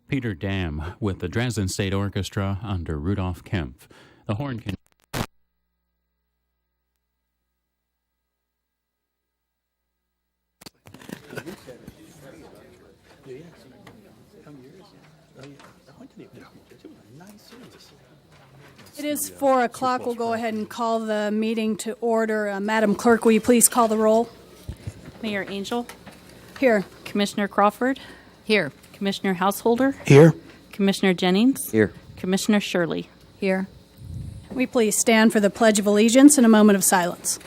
Peter Dam with the Dresden State Orchestra under Rudolf Kempf. The horn can It is 4 o'clock. We'll go ahead and call the meeting to order. Madam Clerk, will you please call the roll? Mayor Angel. Here. Commissioner Crawford. Here. Commissioner Householder. Here. Commissioner Jennings. Here. Commissioner Shirley. Here. We please stand for the Pledge of Allegiance in a moment of silence.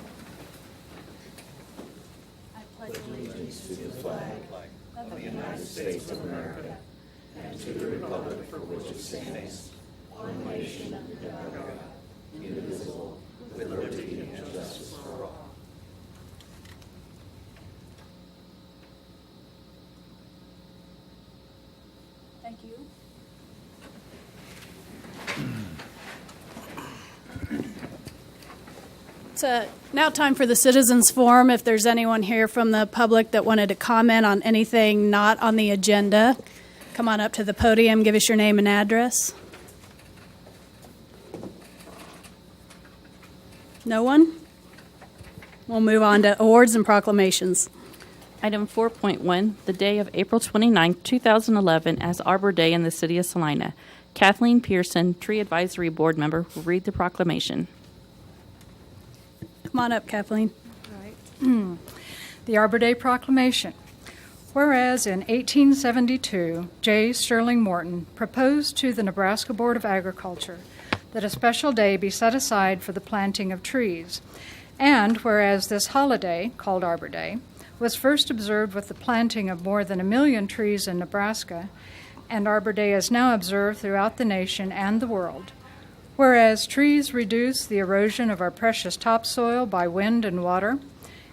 I pledge allegiance to the flag of the United States of America and to the republic for which it stands, one nation under God, indivisible, with liberty and justice for all. Thank you. It's now time for the Citizens Forum. If there's anyone here from the public that wanted to comment on anything not on the agenda, come on up to the podium, give us your name and address. No one? We'll move on to awards and proclamations. Item 4.1, the day of April 29, 2011, as Arbor Day in the city of Salina. Kathleen Pearson, Tree Advisory Board member, will read the proclamation. Come on up, Kathleen. The Arbor Day Proclamation. Whereas in 1872, J. Sterling Morton proposed to the Nebraska Board of Agriculture that a special day be set aside for the planting of trees, and whereas this holiday, called Arbor Day, was first observed with the planting of more than 1 million trees in Nebraska, and Arbor Day is now observed throughout the nation and the world. Whereas trees reduce the erosion of our precious topsoil by wind and water,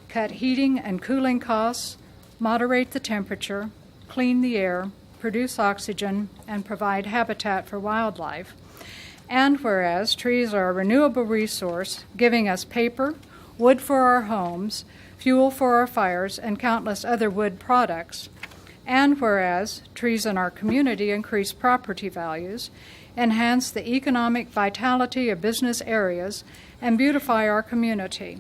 cut heating and cooling costs, moderate the temperature, clean the air, produce oxygen, and provide habitat for wildlife. And whereas trees are a renewable resource, giving us paper, wood for our homes, fuel for our fires, and countless other wood products. And whereas trees in our community increase property values, enhance the economic vitality of business areas, and beautify our community.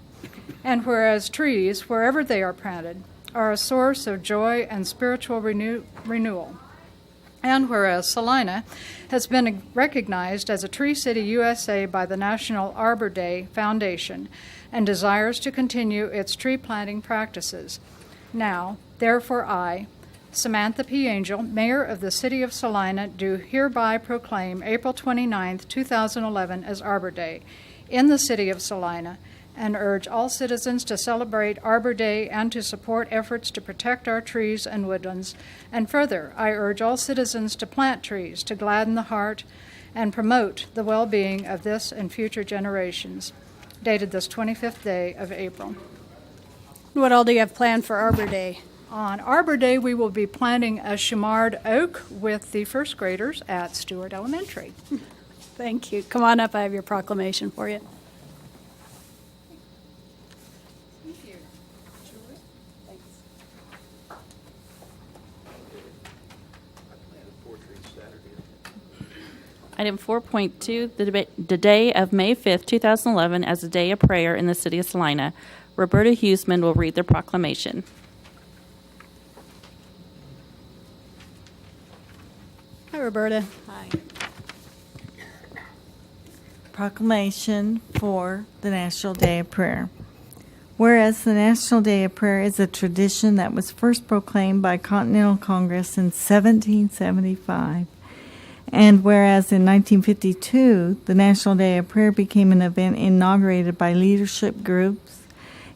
And whereas trees, wherever they are planted, are a source of joy and spiritual renewal. And whereas Salina has been recognized as a Tree City USA by the National Arbor Day Foundation and desires to continue its tree planting practices. Now, therefore I, Samantha P. Angel, Mayor of the City of Salina, do hereby proclaim April 29, 2011 as Arbor Day in the City of Salina, and urge all citizens to celebrate Arbor Day and to support efforts to protect our trees and woodlands. And further, I urge all citizens to plant trees to gladden the heart and promote the well-being of this and future generations. Dated this 25th day of April. What all do you have planned for Arbor Day? On Arbor Day, we will be planting a Chamard oak with the first graders at Stewart Elementary. Thank you. Come on up. I have your proclamation for you. Item 4.2, the day of May 5th, 2011, as a day of prayer in the city of Salina. Roberta Huseman will read the proclamation. Hi, Roberta. Hi. Proclamation for the National Day of Prayer. Whereas the National Day of Prayer is a tradition that was first proclaimed by Continental Congress in 1775, and whereas in 1952, the National Day of Prayer became an event inaugurated by leadership groups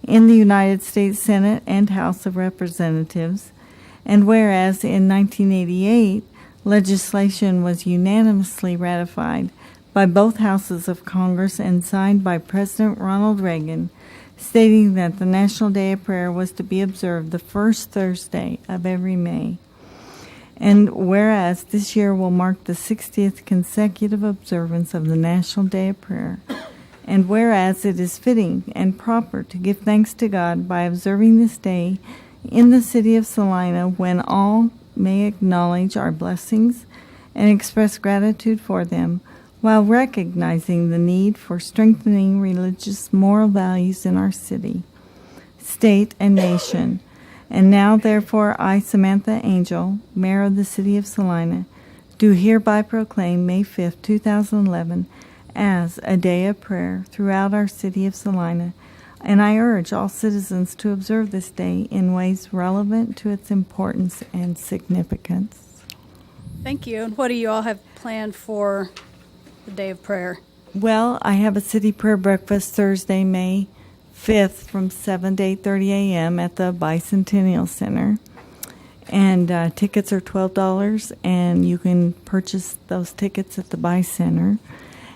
in the United States Senate and House of Representatives, and whereas in 1988, legislation was unanimously ratified by both houses of Congress and signed by President Ronald Reagan, stating that the National Day of Prayer was to be observed the first Thursday of every May. And whereas this year will mark the 60th consecutive observance of the National Day of Prayer, and whereas it is fitting and proper to give thanks to God by observing this day in the city of Salina when all may acknowledge our blessings and express gratitude for them, while recognizing the need for strengthening religious moral values in our city, state, and nation. And now, therefore, I, Samantha Angel, Mayor of the City of Salina, do hereby proclaim May 5th, 2011, as a day of prayer throughout our city of Salina, and I urge all citizens to observe this day in ways relevant to its importance and significance. Thank you. And what do you all have planned for the day of prayer? Well, I have a city prayer breakfast Thursday, May 5th from 7 to 8:30 a.m. at the Bicentennial Center. And tickets are $12, and you can purchase those tickets at the Bi Center.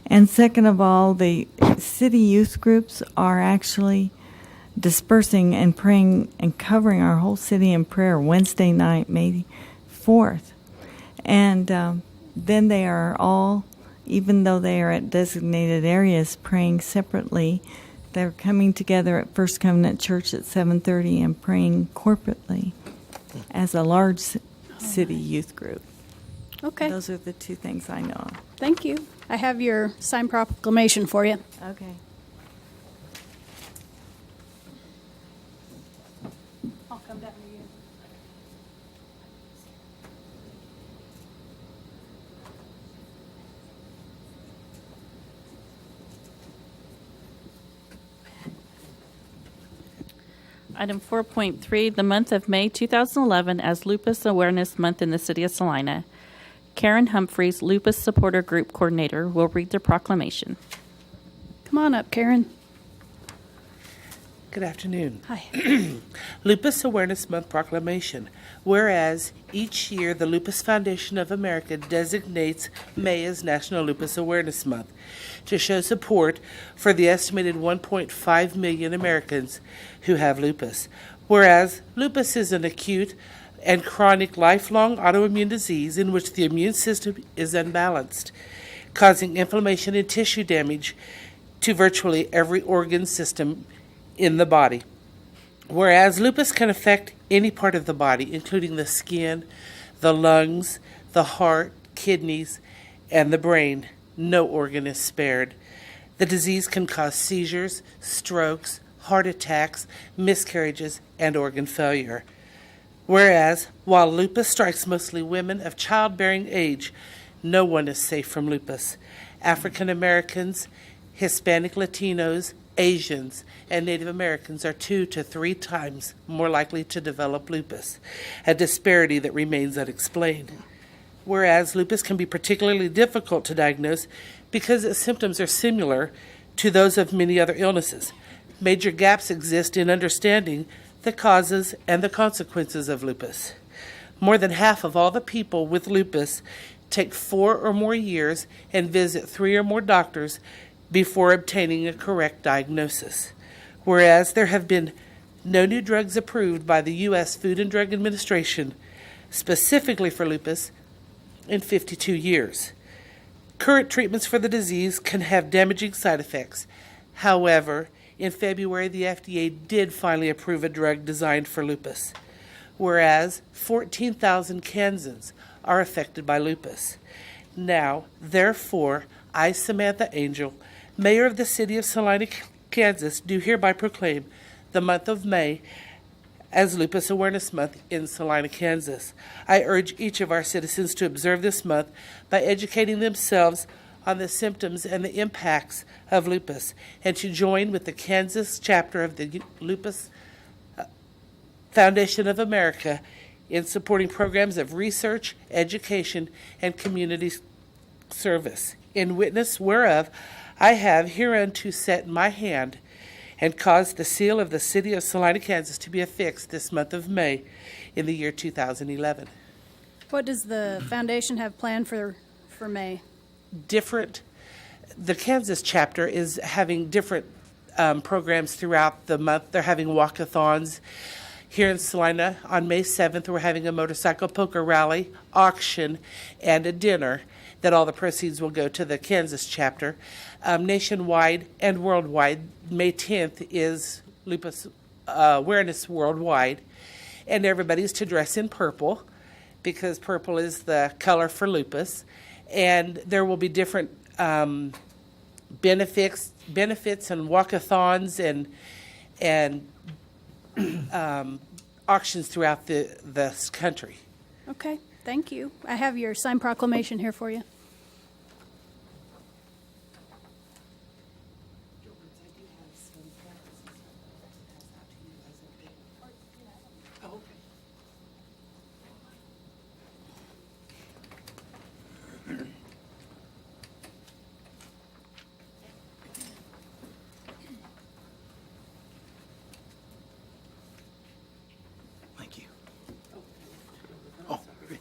And second of all, the city youth groups are actually dispersing and praying and covering our whole city in prayer Wednesday night, May 4th. And then they are all, even though they are at designated areas, praying separately. They're coming together at First Covenant Church at 7:30 and praying corporately as a large city youth group. Okay. Those are the two things I know of. Thank you. I have your signed proclamation for you. Okay. I'll come down to you. Item 4.3, the month of May 2011 as Lupus Awareness Month in the City of Salina. Karen Humphreys, Lupus Supporter Group Coordinator, will read the proclamation. Come on up, Karen. Good afternoon. Hi. Lupus Awareness Month Proclamation. Whereas each year the Lupus Foundation of America designates May as National Lupus Awareness Month to show support for the estimated 1.5 million Americans who have lupus. Whereas lupus is an acute and chronic lifelong autoimmune disease in which the immune system is unbalanced, causing inflammation and tissue damage to virtually every organ system in the body. Whereas lupus can affect any part of the body, including the skin, the lungs, the heart, kidneys, and the brain. No organ is spared. The disease can cause seizures, strokes, heart attacks, miscarriages, and organ failure. Whereas, while lupus strikes mostly women of childbearing age, no one is safe from lupus. African Americans, Hispanic Latinos, Asians, and Native Americans are 2 to 3 times more likely to develop lupus, a disparity that remains unexplained. Whereas lupus can be particularly difficult to diagnose because its symptoms are similar to those of many other illnesses. Major gaps exist in understanding the causes and the consequences of lupus. More than half of all the people with lupus take 4 or more years and visit 3 or more doctors before obtaining a correct diagnosis. Whereas there have been no new drugs approved by the U.S. Food and Drug Administration specifically for lupus in 52 years. Current treatments for the disease can have damaging side effects. However, in February, the FDA did finally approve a drug designed for lupus, whereas 14,000 Kansans are affected by lupus. Now, therefore, I, Samantha Angel, Mayor of the City of Salina, Kansas, do hereby proclaim the month of May as Lupus Awareness Month in Salina, Kansas. I urge each of our citizens to observe this month by educating themselves on the symptoms and the impacts of lupus, and to join with the Kansas chapter of the Lupus Foundation of America in supporting programs of research, education, and community service. In witness whereof, I have hereunto set my hand and caused the seal of the City of Salina, Kansas to be affixed this month of May in the year 2011. What does the foundation have planned for May? The Kansas chapter is having different programs throughout the month. They're having walkathons. Here in Salina on May 7th, we're having a motorcycle poker rally, auction, and a dinner that all the proceeds will go to the Kansas chapter. Nationwide and worldwide, May 10th is Lupus Awareness Worldwide, and everybody's to dress in purple because purple is the color for lupus. And there will be different benefits and walkathons and auctions throughout the country. Okay, thank you. I have your signed proclamation here for you. Thank you. Oh, great.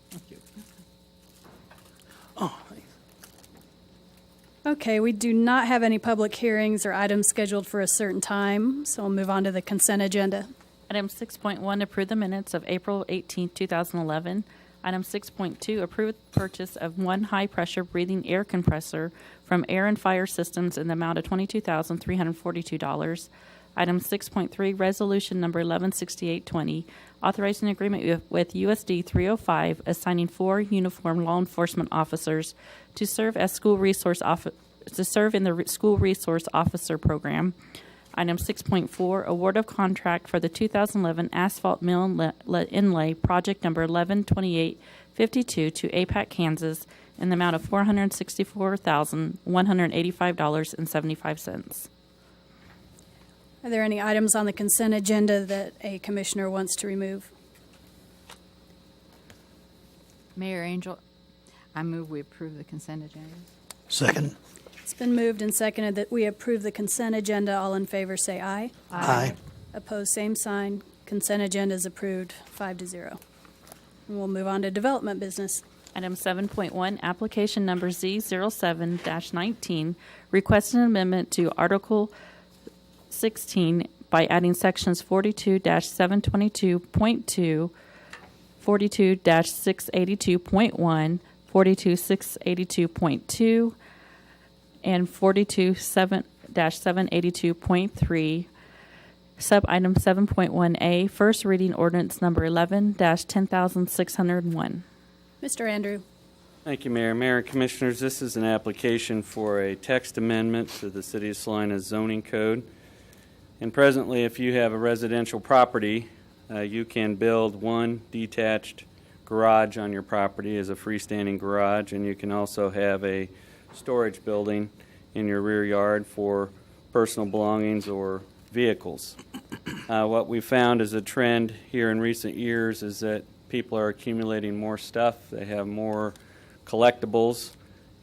Thank you, ma'am. Oh, thanks. Okay, we do not have any public hearings or items scheduled for a certain time, so we'll move on to the consent agenda. Item 6.1, approve the minutes of April 18, 2011. Item 6.2, approve the purchase of one high-pressure breathing air compressor from Air and Fire Systems in the amount of $22,342. Item 6.3, resolution number 116820, authorizing an agreement with USD 305, assigning 4 uniformed law enforcement officers to serve as in the school resource officer program. Item 6.4, award of contract for the 2011 asphalt mill inlay project number 112852 to APAC, Kansas, in the amount of $464,185.75. Are there any items on the consent agenda that a commissioner wants to remove? Mayor Angel, I move we approve the consent agenda. Second. It's been moved and seconded that we approve the consent agenda. All in favor say aye. Aye. Opposed, same sign. Consent agenda is approved 5-0. And we'll move on to development business. Item 7.1, application number Z07-19, requesting an amendment to Article 16 by adding sections 42-722.2, 42-682.1, 42-682.2, and 42-782.3. Sub-item 7.1A, first reading ordinance number 11-10601. Mr. Andrew. Thank you, Mayor. Mayor and Commissioners, this is an application for a text amendment to the City of Salina's zoning code. And presently, if you have a residential property, you can build one detached garage on your property as a freestanding garage, and you can also have a storage building in your rear yard for personal belongings or vehicles. What we found as a trend here in recent years is that people are accumulating more stuff. They have more collectibles,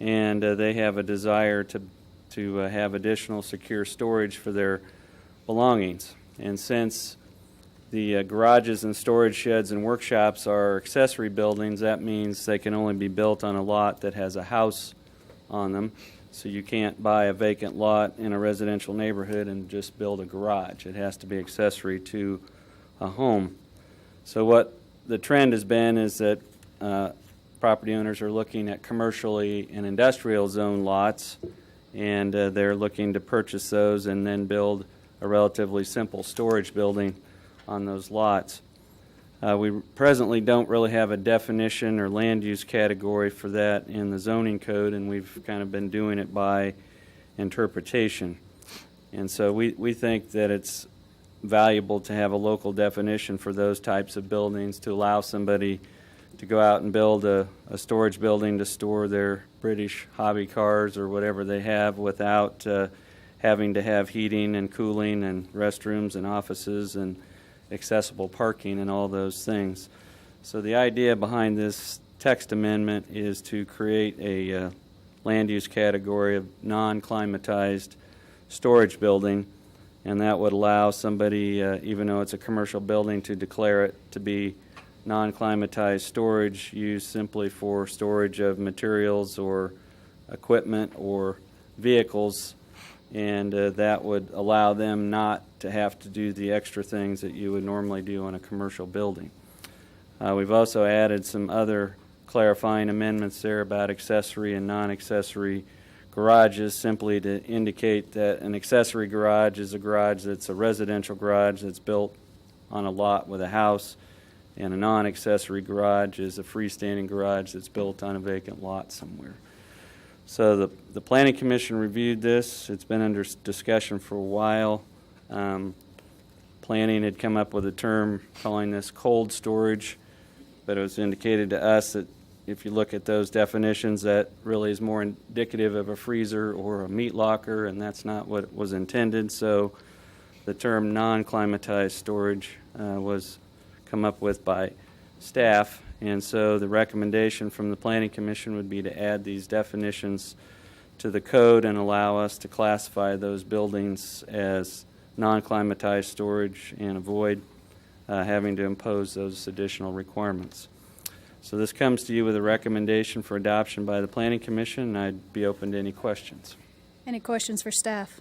and they have a desire to have additional secure storage for their belongings. And since the garages and storage sheds and workshops are accessory buildings, that means they can only be built on a lot that has a house on them. So you can't buy a vacant lot in a residential neighborhood and just build a garage. It has to be accessory to a home. So what the trend has been is that property owners are looking at commercially and industrial zone lots, and they're looking to purchase those and then build a relatively simple storage building on those lots. We presently don't really have a definition or land use category for that in the zoning code, and we've kind of been doing it by interpretation. And so we think that it's valuable to have a local definition for those types of buildings to allow somebody to go out and build a storage building to store their British hobby cars or whatever they have without having to have heating and cooling and restrooms and offices and accessible parking and all those things. So the idea behind this text amendment is to create a land use category of non-climatized storage building, and that would allow somebody, even though it's a commercial building, to declare it to be non-climatized storage used simply for storage of materials or equipment or vehicles, and that would allow them not to have to do the extra things that you would normally do in a commercial building. We've also added some other clarifying amendments there about accessory and non-accessory garages, simply to indicate that an accessory garage is a garage that's a residential garage that's built on a lot with a house, and a non-accessory garage is a freestanding garage that's built on a vacant lot somewhere. So the Planning Commission reviewed this. It's been under discussion for a while. Planning had come up with a term calling this cold storage, but it was indicated to us that if you look at those definitions, that really is more indicative of a freezer or a meat locker, and that's not what was intended. So the term non-climatized storage was come up with by staff, and so the recommendation from the Planning Commission would be to add these definitions to the code and allow us to classify those buildings as non-climatized storage and avoid having to impose those additional requirements. So this comes to you with a recommendation for adoption by the Planning Commission, and I'd be open to any questions. Any questions for staff?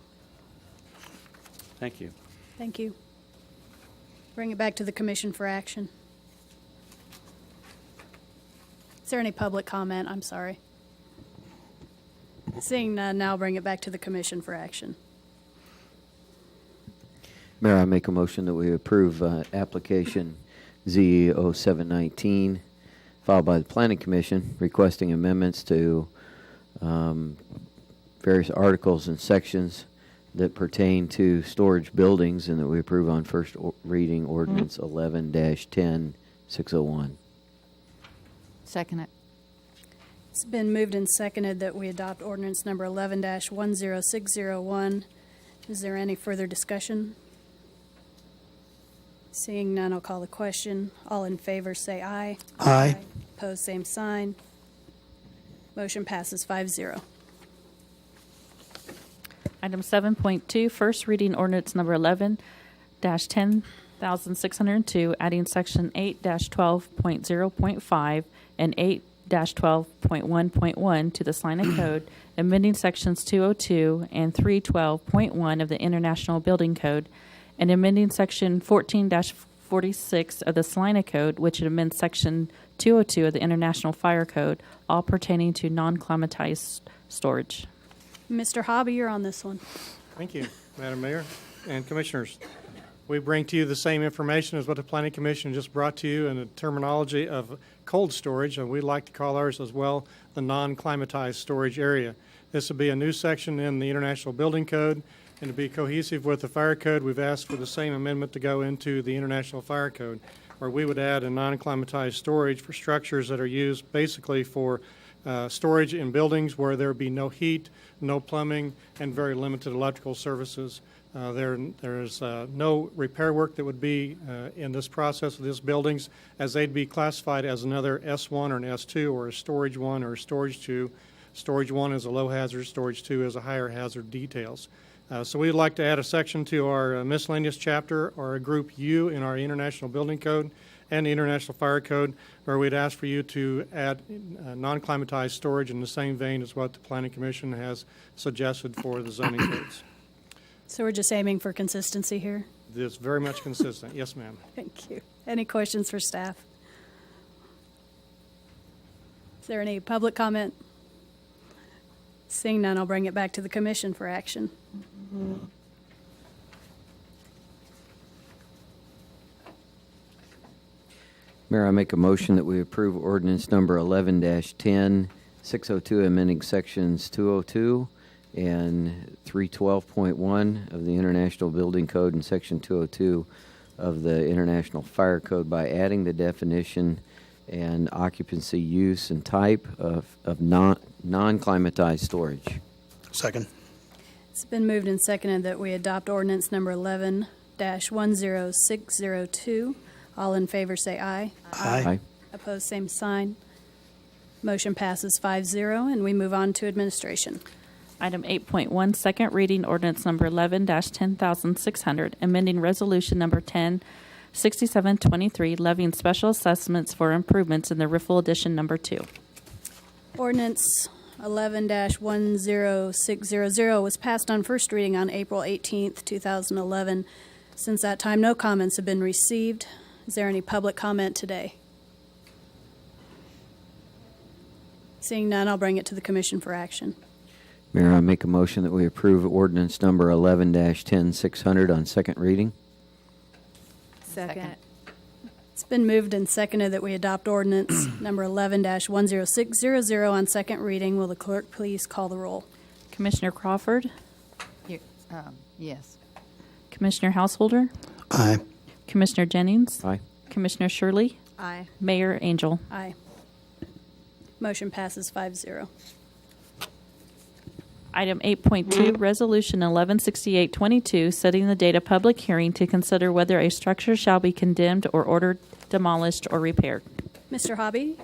Thank you. Thank you. Bring it back to the commission for action. Is there any public comment? I'm sorry. Seeing none, now bring it back to the commission for action. Mayor, I make a motion that we approve application Z0719 filed by the Planning Commission requesting amendments to various articles and sections that pertain to storage buildings, and that we approve on first reading ordinance 11-10601. Second it. It's been moved and seconded that we adopt ordinance number 11-10601. Is there any further discussion? Seeing none, I'll call the question. All in favor say aye. Aye. Opposed, same sign. Motion passes 5-0. Item 7.2, first reading ordinance number 11-10602, adding section 8-12.0.5 and 8-12.1.1 to the Salina Code, amending sections 202 and 312.1 of the International Building Code, and amending section 14-46 of the Salina Code, which amends section 202 of the International Fire Code, all pertaining to non-climatized storage. Mr. Hobby, you're on this one. Thank you, Madam Mayor and Commissioners. We bring to you the same information as what the Planning Commission just brought to you in the terminology of cold storage, and we like to call ours as well the non-climatized storage area. This will be a new section in the International Building Code, and to be cohesive with the Fire Code, we've asked for the same amendment to go into the International Fire Code, where we would add a non-climatized storage for structures that are used basically for storage in buildings where there be no heat, no plumbing, and very limited electrical services. There's no repair work that would be in this process of these buildings, as they'd be classified as another S1 or an S2 or a Storage 1 or a Storage 2. Storage 1 is a low hazard, Storage 2 is a higher hazard details. So we'd like to add a section to our miscellaneous chapter, or a group U in our International Building Code and the International Fire Code, where we'd ask for you to add non-climatized storage in the same vein as what the Planning Commission has suggested for the zoning codes. So we're just aiming for consistency here? It's very much consistent. Yes, ma'am. Thank you. Any questions for staff? Is there any public comment? Seeing none, I'll bring it back to the commission for action. Mayor, I make a motion that we approve ordinance number 11-10602, amending sections 202 and 312.1 of the International Building Code and section 202 of the International Fire Code by adding the definition and occupancy use and type of non-climatized storage. Second. It's been moved and seconded that we adopt ordinance number 11-10602. All in favor say aye. Aye. Opposed, same sign. Motion passes 5-0, and we move on to administration. Item 8.1, second reading ordinance number 11-10,600, amending resolution number 106723, levying special assessments for improvements in the Riffle Addition number 2. Ordinance 11-10600 was passed on first reading on April 18th, 2011. Since that time, no comments have been received. Is there any public comment today? Seeing none, I'll bring it to the commission for action. Mayor, I make a motion that we approve ordinance number 11-10600 on second reading. Second. It's been moved and seconded that we adopt ordinance number 11-10600 on second reading. Will the clerk please call the roll? Commissioner Crawford, Yes. Commissioner Householder, Aye. Commissioner Jennings, Aye. Commissioner Shirley, Aye. Mayor Angel. Aye. Motion passes 5-0. Item 8.2, Resolution 116822, setting the date of public hearing to consider whether a structure shall be condemned or ordered demolished or repaired. Mr. Hobby?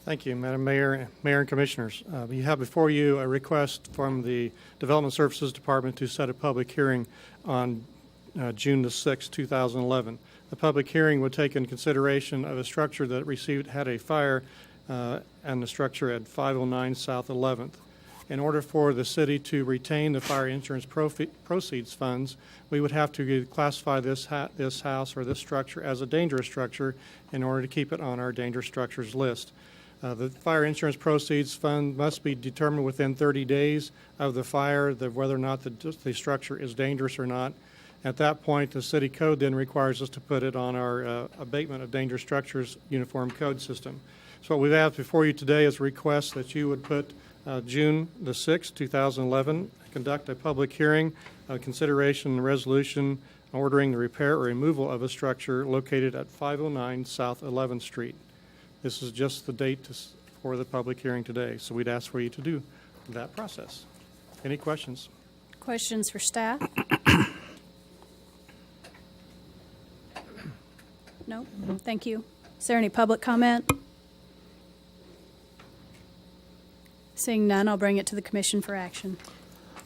Thank you, Madam Mayor, Mayor and Commissioners. You have before you a request from the Development Services Department to set a public hearing on June the 6th, 2011. The public hearing would take in consideration of a structure that had a fire and the structure at 509 South 11th. In order for the city to retain the fire insurance proceeds funds, we would have to classify this house or this structure as a dangerous structure in order to keep it on our dangerous structures list. The fire insurance proceeds fund must be determined within 30 days of the fire, whether or not the structure is dangerous or not. At that point, the city code then requires us to put it on our abatement of dangerous structures uniform code system. So what we've asked before you today is a request that you would put June the 6th, 2011, conduct a public hearing, consideration and resolution ordering the repair or removal of a structure located at 509 South 11th Street. This is just the date for the public hearing today, so we'd ask for you to do that process. Any questions? Questions for staff? No? Thank you. Is there any public comment? Seeing none, I'll bring it to the commission for action.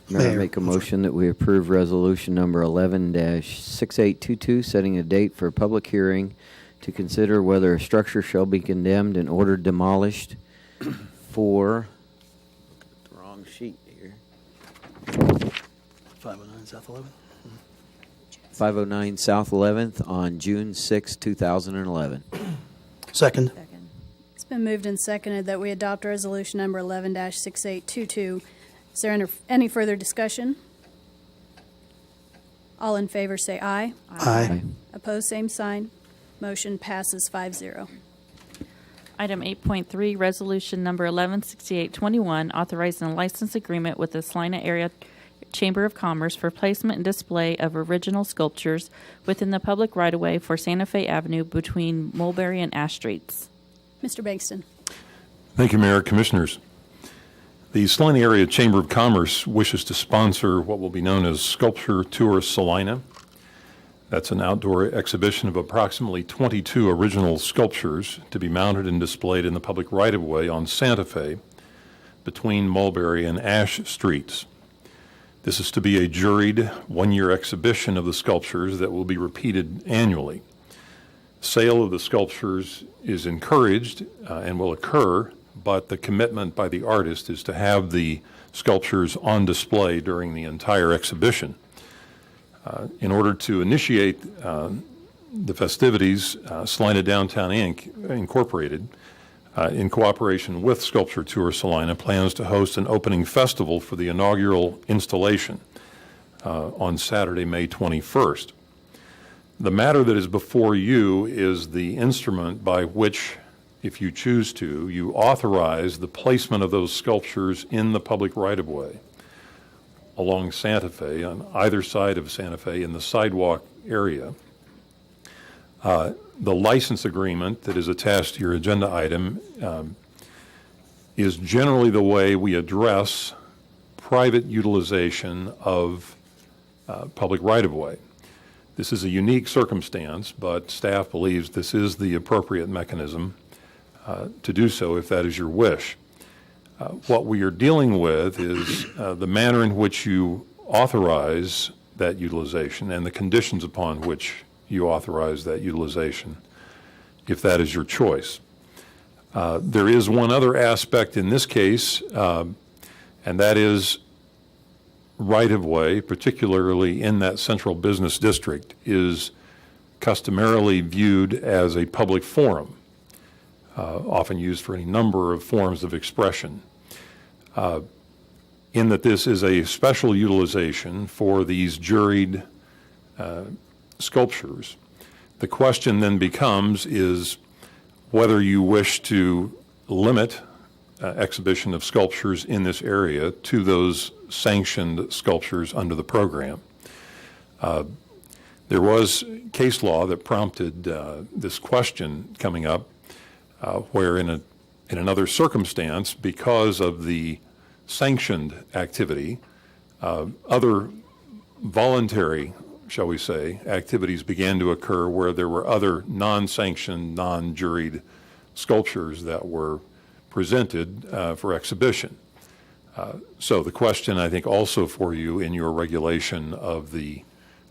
Mayor, I make a motion that we approve resolution number 11-6822, setting a date for a public hearing to consider whether a structure shall be condemned and ordered demolished for the wrong sheet here. 509 South 11th. 509 South 11th on June 6, 2011. Second. It's been moved and seconded that we adopt resolution number 11-6822. Is there any further discussion? All in favor say aye. Aye. Opposed, same sign. Motion passes 5-0. Item 8.3, Resolution number 116821, authorizing a license agreement with the Salina Area Chamber of Commerce for placement and display of original sculptures within the public right-of-way for Santa Fe Avenue between Mulberry and Ash Streets. Mr. Bankston. Thank you, Mayor. Commissioners. The Salina Area Chamber of Commerce wishes to sponsor what will be known as Sculpture Tour Salina. That's an outdoor exhibition of approximately 22 original sculptures to be mounted and displayed in the public right-of-way on Santa Fe between Mulberry and Ash Streets. This is to be a juried one-year exhibition of the sculptures that will be repeated annually. Sale of the sculptures is encouraged and will occur, but the commitment by the artist is to have the sculptures on display during the entire exhibition. In order to initiate the festivities, Salina Downtown Incorporated, in cooperation with Sculpture Tour Salina, plans to host an opening festival for the inaugural installation on Saturday, May 21st. The matter that is before you is the instrument by which, if you choose to, you authorize the placement of those sculptures in the public right-of-way along Santa Fe, on either side of Santa Fe in the sidewalk area. The license agreement that is attached to your agenda item is generally the way we address private utilization of public right-of-way. This is a unique circumstance, but staff believes this is the appropriate mechanism to do so if that is your wish. What we are dealing with is the manner in which you authorize that utilization and the conditions upon which you authorize that utilization, if that is your choice. There is one other aspect in this case, and that is right-of-way, particularly in that central business district, is customarily viewed as a public forum, often used for any number of forms of expression. In that this is a special utilization for these juried sculptures, the question then becomes is whether you wish to limit exhibition of sculptures in this area to those sanctioned sculptures under the program. There was case law that prompted this question coming up, where in another circumstance, because of the sanctioned activity, other voluntary, shall we say, activities began to occur where there were other non-sanctioned, non-juried sculptures that were presented for exhibition. So the question, I think, also for you in your regulation of the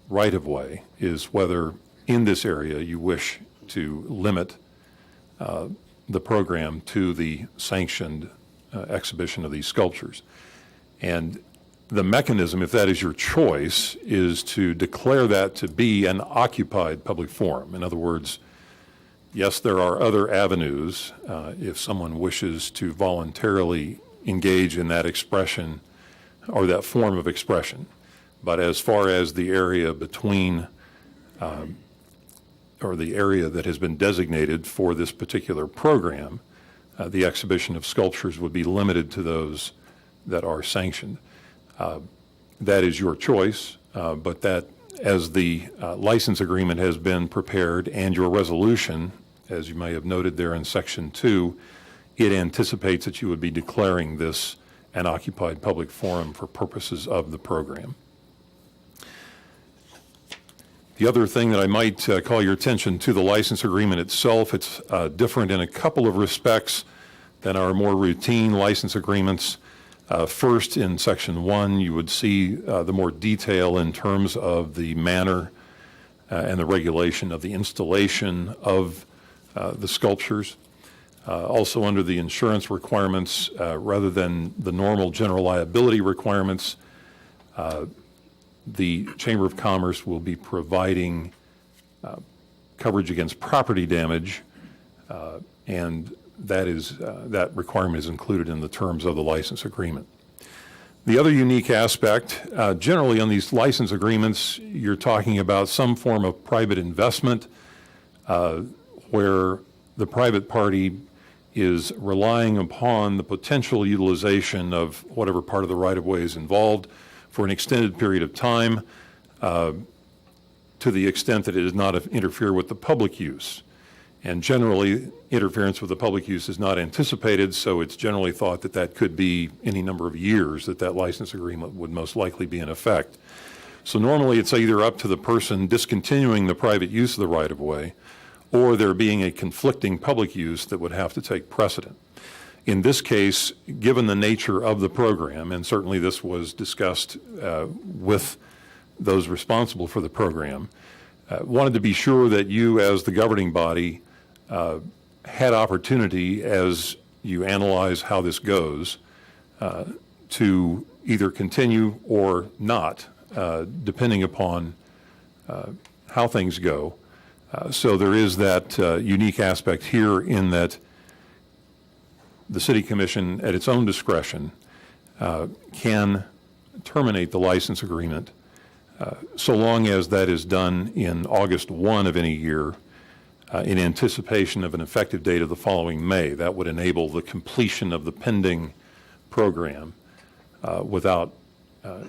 right-of-way is whether in this area you wish to limit the program to the sanctioned exhibition of these sculptures. And the mechanism, if that is your choice, is to declare that to be an occupied public forum. In other words, yes, there are other avenues if someone wishes to voluntarily engage in that expression or that form of expression. But as far as the area between or the area that has been designated for this particular program, the exhibition of sculptures would be limited to those that are sanctioned. That is your choice, but that as the license agreement has been prepared and your resolution, as you may have noted there in Section 2, it anticipates that you would be declaring this an occupied public forum for purposes of the program. The other thing that I might call your attention to the license agreement itself, it's different in a couple of respects than our more routine license agreements. First, in Section 1, you would see the more detail in terms of the manner and the regulation of the installation of the sculptures. Also under the insurance requirements, rather than the normal general liability requirements, the Chamber of Commerce will be providing coverage against property damage, and that requirement is included in the terms of the license agreement. The other unique aspect, generally on these license agreements, you're talking about some form of private investment where the private party is relying upon the potential utilization of whatever part of the right-of-way is involved for an extended period of time to the extent that it does not interfere with the public use. And generally, interference with the public use is not anticipated, so it's generally thought that that could be any number of years that that license agreement would most likely be in effect. So normally it's either up to the person discontinuing the private use of the right-of-way or there being a conflicting public use that would have to take precedent. In this case, given the nature of the program, and certainly this was discussed with those responsible for the program, wanted to be sure that you as the governing body had opportunity as you analyze how this goes to either continue or not, depending upon how things go. So there is that unique aspect here in that the City Commission, at its own discretion, can terminate the license agreement so long as that is done in August 1 of any year in anticipation of an effective date of the following May. That would enable the completion of the pending program without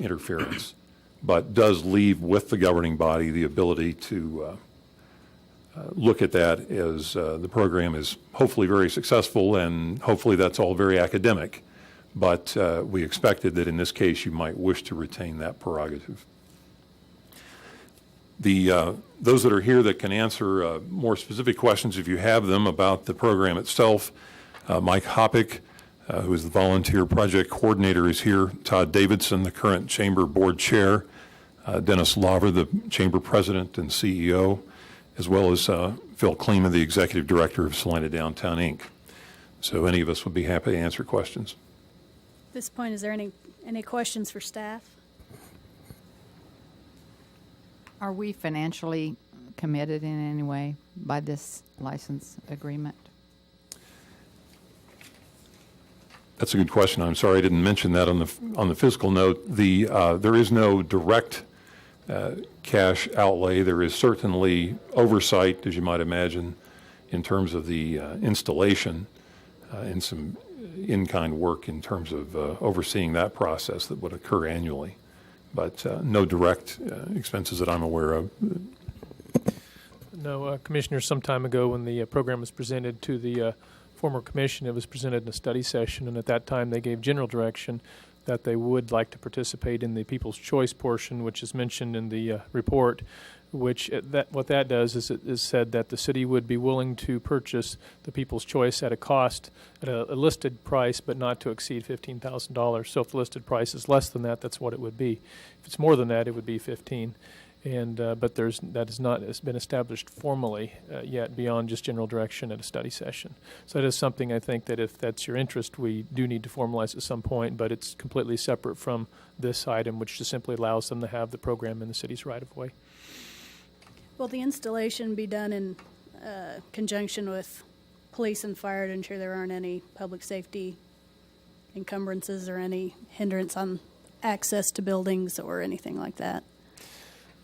interference, but does leave with the governing body the ability to look at that as the program is hopefully very successful, and hopefully that's all very academic. But we expected that in this case you might wish to retain that prerogative. Those that are here that can answer more specific questions, if you have them, about the program itself, Mike Hoppick who is the volunteer project coordinator, is here. Todd Davidson, the current chamber board chair. Dennis Laver, the chamber president and CEO, as well as Phil Kleeman, the executive director of Salina Downtown, Inc. So any of us would be happy to answer questions. At this point, is there any questions for staff? Are we financially committed in any way by this license agreement? That's a good question. I'm sorry I didn't mention that on the fiscal note. There is no direct cash outlay. There is certainly oversight, as you might imagine, in terms of the installation and some in-kind work in terms of overseeing that process that would occur annually, but no direct expenses that I'm aware of. No, Commissioner, some time ago when the program was presented to the former commission, it was presented in a study session, and at that time they gave general direction that they would like to participate in the People's Choice portion, which is mentioned in the report, which what that does is it is said that the city would be willing to purchase the People's Choice at a cost, at a listed price, but not to exceed $15,000. So if the listed price is less than that, that's what it would be. If it's more than that, it would be 15. And but that has not been established formally yet beyond just general direction at a study session. So that is something I think that if that's your interest, we do need to formalize at some point, but it's completely separate from this item, which just simply allows them to have the program in the city's right-of-way. Will the installation be done in conjunction with police and fire to ensure there aren't any public safety encumbrances or any hindrance on access to buildings or anything like that?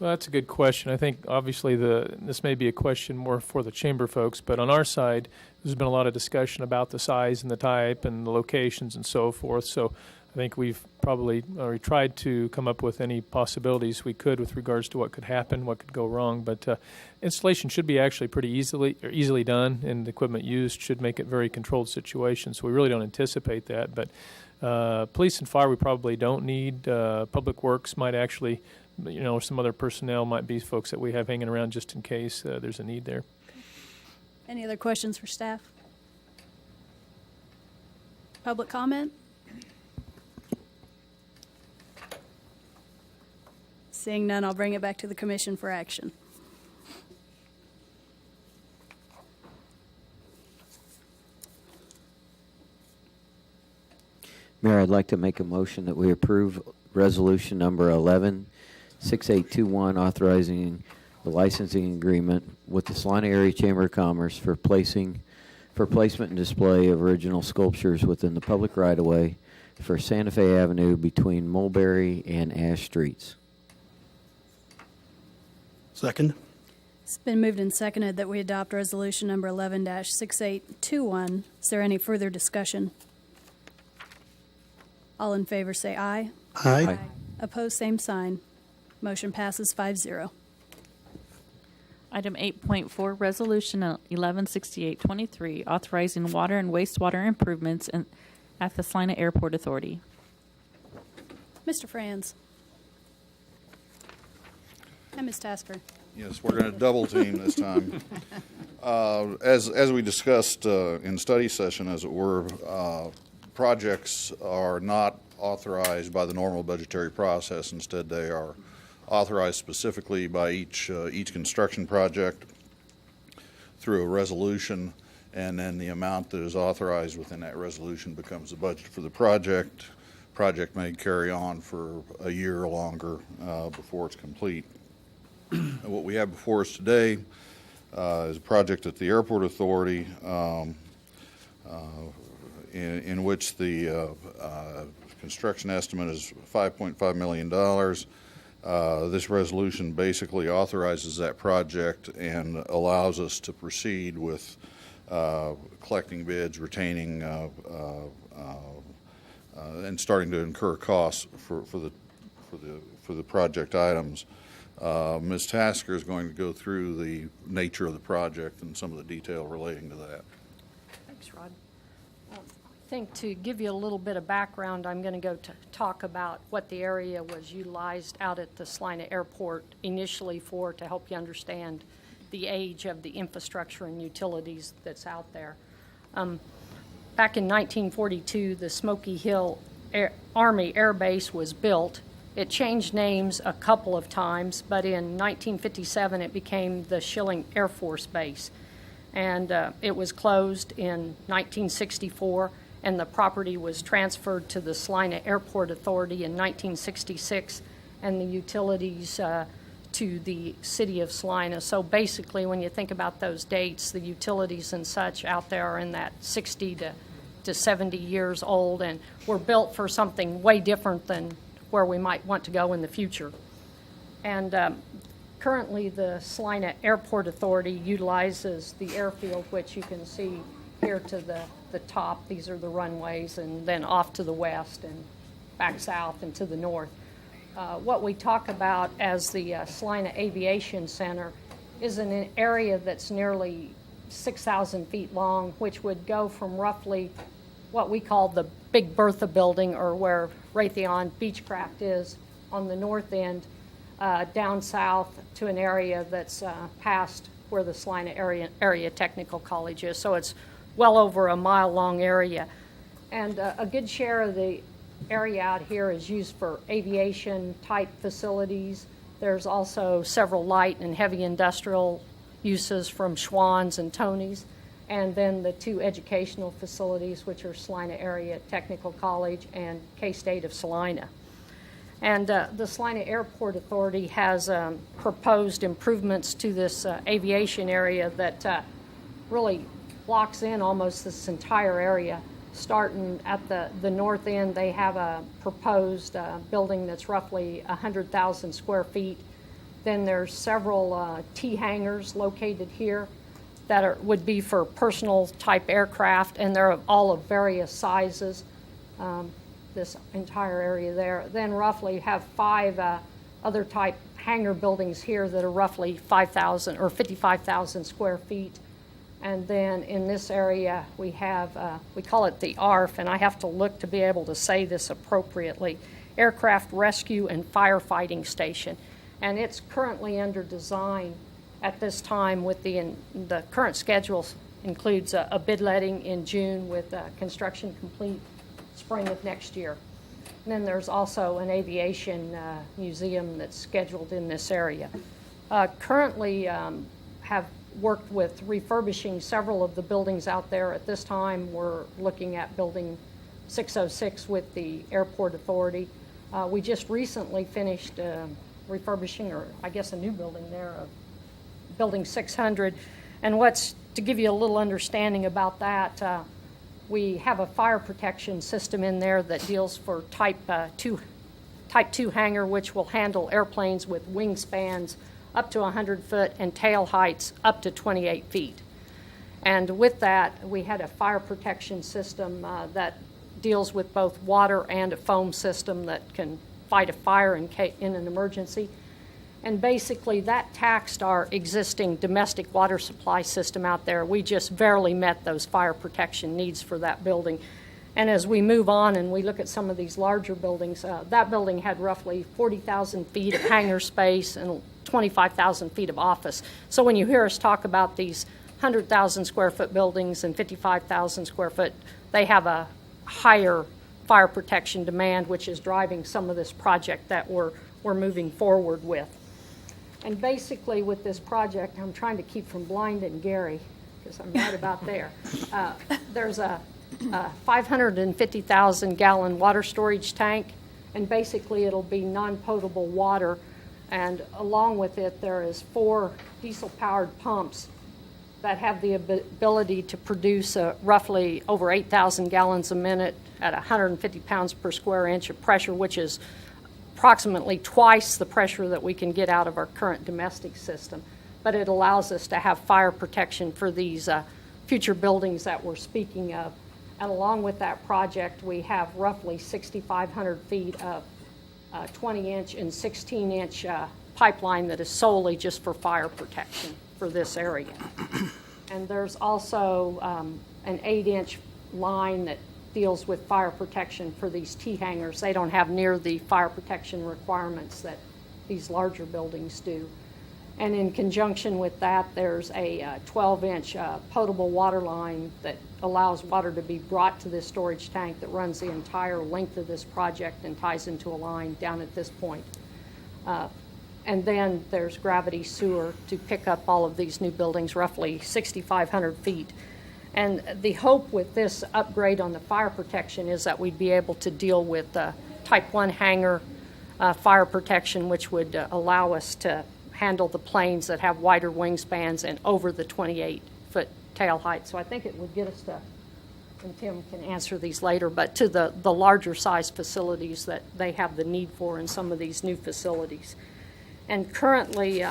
Well, that's a good question. I think obviously this may be a question more for the chamber folks, but on our side, there's been a lot of discussion about the size and the type and the locations and so forth. So I think we've probably tried to come up with any possibilities we could with regards to what could happen, what could go wrong. But installation should be actually pretty easily done, and the equipment used should make it very controlled situation. So we really don't anticipate that. But police and fire we probably don't need. Public Works might actually, some other personnel might be folks that we have hanging around just in case there's a need there. Any other questions for staff? Public comment? Seeing none, I'll bring it back to the commission for action. Mayor, I'd like to make a motion that we approve resolution number 116821, authorizing the licensing agreement with the Salina Area Chamber of Commerce for placement and display of original sculptures within the public right-of-way for Santa Fe Avenue between Mulberry and Ash Streets. Second. It's been moved and seconded that we adopt resolution number 11-6821. Is there any further discussion? All in favor say aye. Aye. Opposed, same sign. Motion passes 5-0. Item 8.4, Resolution 116823, authorizing water and wastewater improvements at the Salina Airport Authority. Mr. Franz. And Ms. Tasker. Yes, we're going to double team this time. As we discussed in study session, as it were, projects are not authorized by the normal budgetary process. Instead, they are authorized specifically by each construction project through a resolution, and then the amount that is authorized within that resolution becomes the budget for the project. Project may carry on for a year or longer before it's complete. What we have before us today is a project at the Airport Authority in which the construction estimate is $5.5 million. This resolution basically authorizes that project and allows us to proceed with collecting bids, retaining, and starting to incur costs for the project items. Ms. Tasker is going to go through the nature of the project and some of the detail relating to that. Thanks, Rod. I think to give you a little bit of background, I'm going to go to talk about what the area was utilized out at the Salina Airport initially for, to help you understand the age of the infrastructure and utilities that's out there. back in 1942, the Smoky Hill Army Air Base was built. It changed names a couple of times, but in 1957 it became the Schilling Air Force Base. And it was closed in 1964, and the property was transferred to the Salina Airport Authority in 1966, and the utilities to the city of Salina. So basically, when you think about those dates, the utilities and such out there are in that 60 to 70 years old, and were built for something way different than where we might want to go in the future. And currently, the Salina Airport Authority utilizes the airfield, which you can see here to the top. These are the runways, and then off to the west and back south and to the north. What we talk about as the Salina Aviation Center is an area that's nearly 6,000 feet long, which would go from roughly what we call the Big Bertha building, or where Raytheon Beechcraft is on the north end, down south to an area that's past where the Salina area Technical College is. So it's well over a mile-long area. And a good share of the area out here is used for aviation-type facilities. There's also several light and heavy industrial uses from Schwann's and Tony's, and then the two educational facilities, which are Salina Area Technical College and K-State of Salina. And the Salina Airport Authority has proposed improvements to this aviation area that really blocks in almost this entire area. Starting at the north end, they have a proposed building that's roughly 100,000 square feet. Then there's several T hangars located here that would be for personal type aircraft, and they're all of various sizes, this entire area there. Then roughly have 5 other type hangar buildings here that are roughly 5,000 or 55,000 square feet. And then in this area, we have, we call it the ARF, and I have to look to be able to say this appropriately, Aircraft Rescue and Firefighting Station. And it's currently under design at this time with the current schedule includes a bid letting in June with construction complete spring of next year. And then there's also an aviation museum that's scheduled in this area. Currently have worked with refurbishing several of the buildings out there. At this time, we're looking at building 606 with the Airport Authority. We just recently finished refurbishing, or I guess a new building there, of building 600. And to give you a little understanding about that, we have a fire protection system in there that deals for type 2 hangar, which will handle airplanes with wingspans up to 100 foot and tail heights up to 28 feet. And with that, we had a fire protection system that deals with both water and a foam system that can fight a fire in an emergency. And basically that taxed our existing domestic water supply system out there. We just barely met those fire protection needs for that building. And as we move on and we look at some of these larger buildings, that building had roughly 40,000 feet of hangar space and 25,000 feet of office. So when you hear us talk about these 100,000 square foot buildings and 55,000 square foot, they have a higher fire protection demand, which is driving some of this project that we're moving forward with. And basically with this project, I'm trying to keep from blinding Gary, because I'm right about there. There's a 550,000 gallon water storage tank, and basically it'll be non-potable water. And along with it, there is 4 diesel-powered pumps that have the ability to produce roughly over 8,000 gallons a minute at 150 pounds per square inch of pressure, which is approximately twice the pressure that we can get out of our current domestic system. But it allows us to have fire protection for these future buildings that we're speaking of. And along with that project, we have roughly 6,500 feet of 20-inch and 16-inch pipeline that is solely just for fire protection for this area. And there's also an 8-inch line that deals with fire protection for these T hangars. They don't have near the fire protection requirements that these larger buildings do. And in conjunction with that, there's a 12-inch potable water line that allows water to be brought to this storage tank that runs the entire length of this project and ties into a line down at this point. And then there's gravity sewer to pick up all of these new buildings, roughly 6,500 feet. And the hope with this upgrade on the fire protection is that we'd be able to deal with Type 1 hangar fire protection, which would allow us to handle the planes that have wider wingspans and over the 28-foot tail height. So I think it would get us to, and Tim can answer these later, but to the larger size facilities that they have the need for in some of these new facilities. And currently,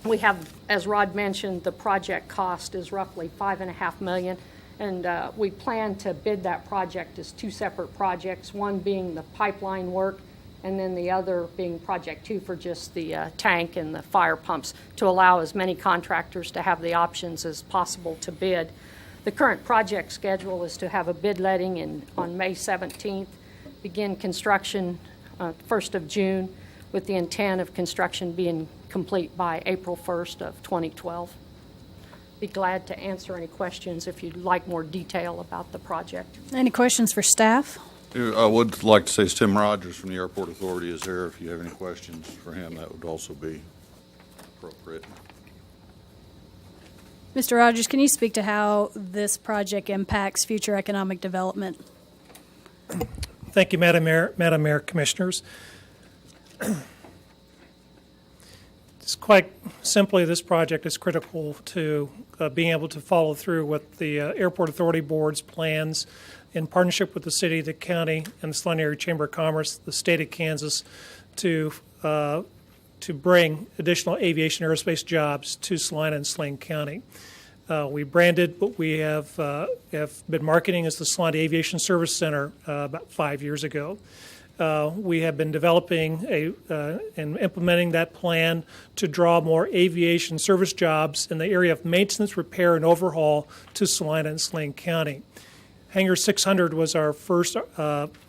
we have, as Rod mentioned, the project cost is roughly $5.5 million, and we plan to bid that project as two separate projects, one being the pipeline work, and then the other being Project 2 for just the tank and the fire pumps, to allow as many contractors to have the options as possible to bid. The current project schedule is to have a bid letting on May 17th, begin construction 1st of June, with the intent of construction being complete by April 1st of 2012. Be glad to answer any questions if you'd like more detail about the project. Any questions for staff? I would like to say Tim Rogers from the Airport Authority is here. If you have any questions for him, that would also be appropriate. Mr. Rogers, can you speak to how this project impacts future economic development? Thank you, Madam Mayor, Commissioners. It's quite simply, this project is critical to being able to follow through with the Airport Authority Board's plans in partnership with the city, the county, and the Salina Area Chamber of Commerce, the state of Kansas, to bring additional aviation aerospace jobs to Salina and Sling County. We branded what we have been marketing as the Salina Aviation Service Center about 5 years ago. We have been developing and implementing that plan to draw more aviation service jobs in the area of maintenance, repair, and overhaul to Salina and Sling County. Hangar 600 was our first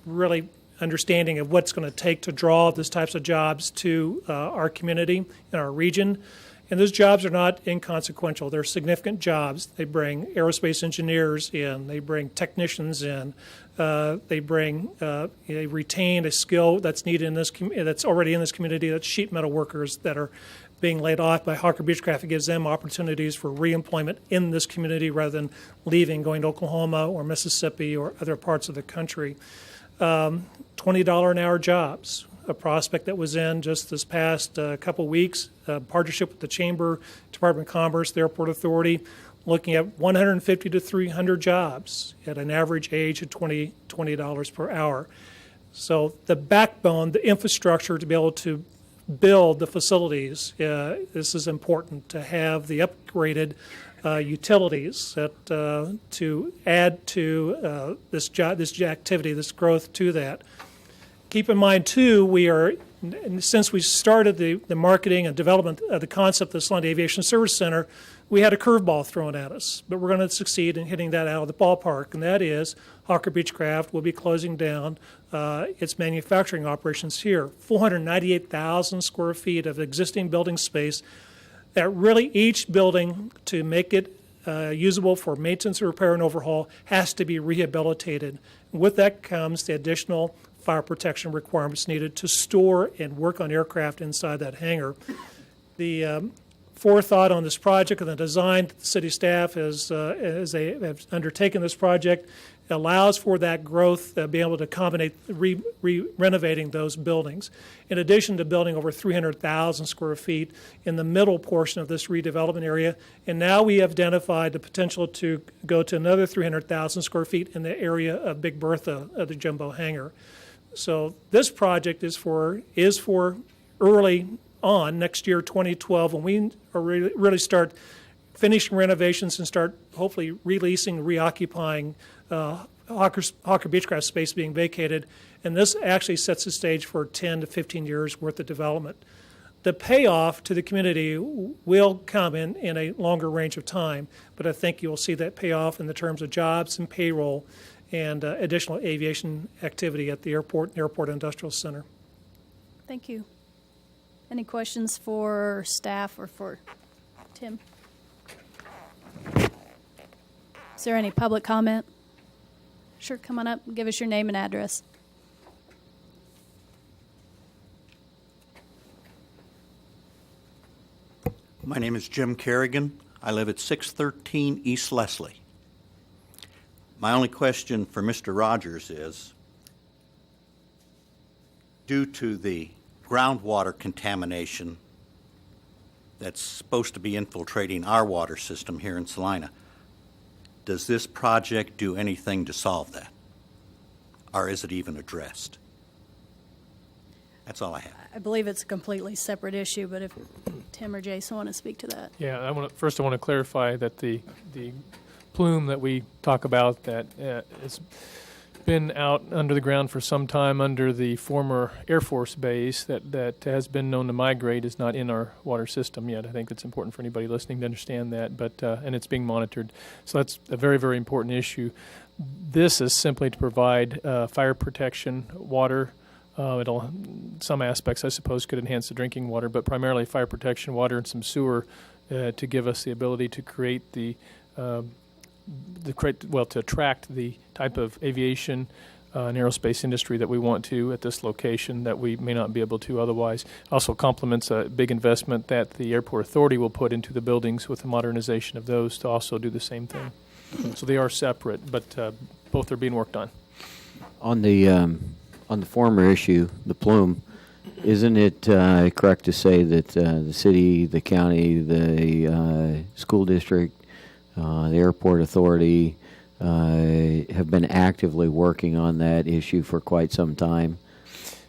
really understanding of what's going to take to draw these types of jobs to our community and our region. And those jobs are not inconsequential. They're significant jobs. They bring aerospace engineers in. They bring technicians in. They retain a skill that's needed in this that's already in this community. That's sheet metal workers that are being laid off by Hawker Beechcraft. It gives them opportunities for reemployment in this community rather than leaving, going to Oklahoma or Mississippi or other parts of the country. $20 an hour jobs. A prospect that was in just this past couple weeks, partnership with the Chamber, Department of Commerce, the Airport Authority, looking at 150 to 300 jobs at an average age of $20 per hour. So the backbone, the infrastructure to be able to build the facilities, this is important to have the upgraded utilities that, to add to this activity, this growth to that. Keep in mind, too, since we started the marketing and development of the concept of the Salina Aviation Service Center, we had a curveball thrown at us, but we're going to succeed in hitting that out of the ballpark, and that is Hawker Beechcraft will be closing down its manufacturing operations here. 498,000 square feet of existing building space that really each building, to make it usable for maintenance, repair, and overhaul, has to be rehabilitated. And with that comes the additional fire protection requirements needed to store and work on aircraft inside that hangar. The forethought on this project and the design that the city staff as they have undertaken this project allows for that growth, being able to accommodate renovating those buildings. In addition to building over 300,000 square feet in the middle portion of this redevelopment area, and now we have identified the potential to go to another 300,000 square feet in the area of Big Bertha, of the jumbo hangar. So this project is for early on next year, 2012, when we really start finishing renovations and start hopefully releasing, reoccupying Hawker Beechcraft space being vacated. And this actually sets the stage for 10 to 15 years worth of development. The payoff to the community will come in a longer range of time, but I think you'll see that payoff in the terms of jobs and payroll and additional aviation activity at the airport and airport industrial center. Thank you. Any questions for staff or for Tim? Is there any public comment? Sure, come on up and give us your name and address. My name is Jim Kerrigan. I live at 613 East Leslie. My only question for Mr. Rogers is, due to the groundwater contamination that's supposed to be infiltrating our water system here in Salina, does this project do anything to solve that? Or is it even addressed? That's all I have. I believe it's a completely separate issue, but if Tim or Jason want to speak to that. Yeah, first I want to clarify that the plume that we talk about that it's been out under the ground for some time under the former Air Force base that has been known to migrate is not in our water system yet. I think it's important for anybody listening to understand that, but and it's being monitored. So that's a very, very important issue. This is simply to provide fire protection, water. It'll, some aspects, I suppose, could enhance the drinking water, but primarily fire protection, water, and some sewer to give us the ability to create to attract the type of aviation and aerospace industry that we want to at this location that we may not be able to otherwise. Also complements a big investment that the Airport Authority will put into the buildings with the modernization of those to also do the same thing. So they are separate, but both are being worked on. On the former issue, the plume, isn't it correct to say that the city, the county, the school district, the airport authority have been actively working on that issue for quite some time?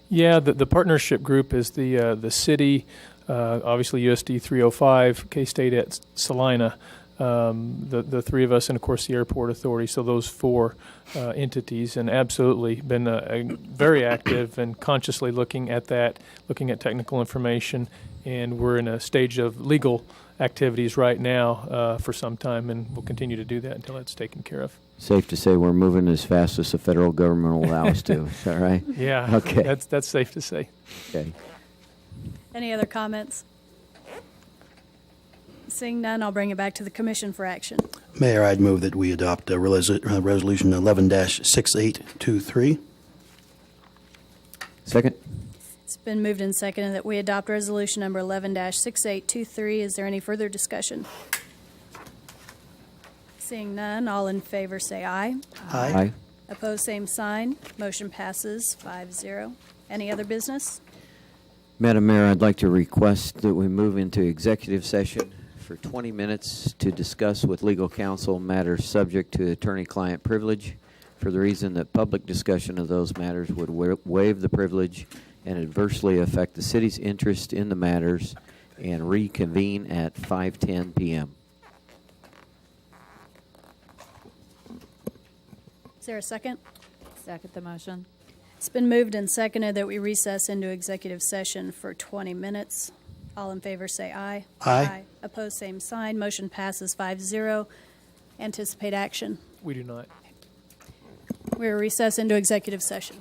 Yeah, the partnership group is the city, obviously USD 305, K-State at Salina, the three of us, and of course the airport authority. So those four entities, and absolutely been very active and consciously looking at that, looking at technical information, and we're in a stage of legal activities right now for some time, and we'll continue to do that until it's taken care of. Safe to say we're moving as fast as the federal government will allow us to. Is that right? Yeah. Okay. That's safe to say. Okay. Any other comments? Seeing none, I'll bring it back to the commission for action. Mayor, I'd move that we adopt Resolution 11-6823. Second. It's been moved and seconded that we adopt resolution number 11-6823. Is there any further discussion? Seeing none, all in favor say aye. Aye. Aye. Opposed, same sign. Motion passes 5-0. Any other business? Madam Mayor, I'd like to request that we move into executive session for 20 minutes to discuss with legal counsel matters subject to attorney-client privilege for the reason that public discussion of those matters would waive the privilege and adversely affect the city's interest in the matters, and reconvene at 5:10 p.m. Is there a second? Second the motion. It's been moved and seconded that we recess into executive session for 20 minutes. All in favor say aye. Aye. Opposed, same sign. Motion passes 5-0. Anticipate action. We do not. We're recessed into executive session.